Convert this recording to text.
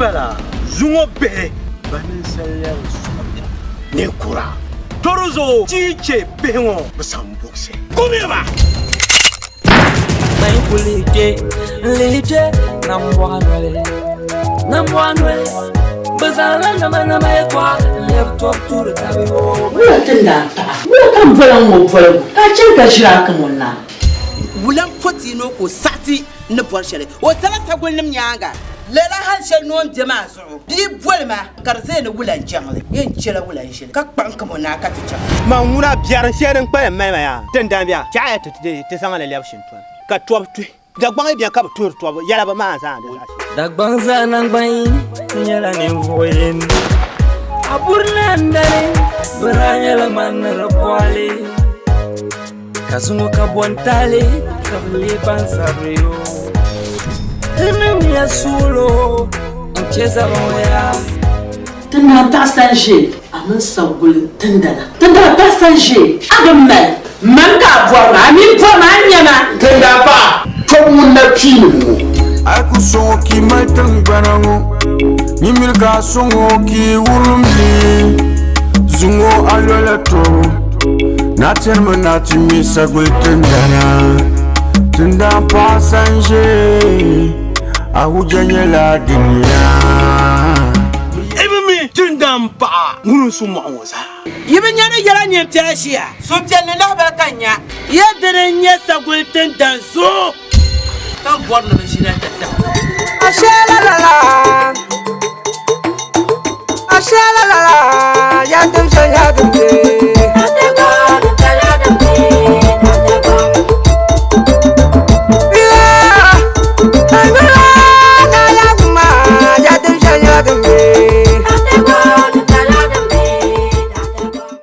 bala zungo be banin salyan soda ne kura toruzo chiche bengo basambukse kumeba mai lije namwanwele bazala na mai kwa laptop tur tabiwo tunda kan falan mo falan ka cin ka shira kan wannan wulan foti no ko sati ne porchere o tala sagol nim nyanga lela hal shel no jama so di bolma karze ne wulan jangle yen chela wulan shel ka kpanka mo na ka ticha ma nguna biar sherin pa mai ya tunda biya cha ta te sanga le lapshin to ka top tu dagbang biya ka tur to yala ba ma sa dagbang za nang bain yala ne voyen aburna ndale baranya la man rapwale kazungo kabwantale kabli bansario ya sulo mcheza moya tunda ta sanje amin sagul tunda ta sanje agamme man ka bora mi bora nyama tunda pa to mun na pinu aku songo ki maltang banango nyimil ka songo ki wurumli zungo alola to na termo na timi sagul tunda pa sanje ahujanye la dunia ebimi tundampa ngurusu mwangoza yibinyane yala nyemtiashia sutele la ba kanya yedere nye sagul tendanso kan borno be shira tata ashela la ya dem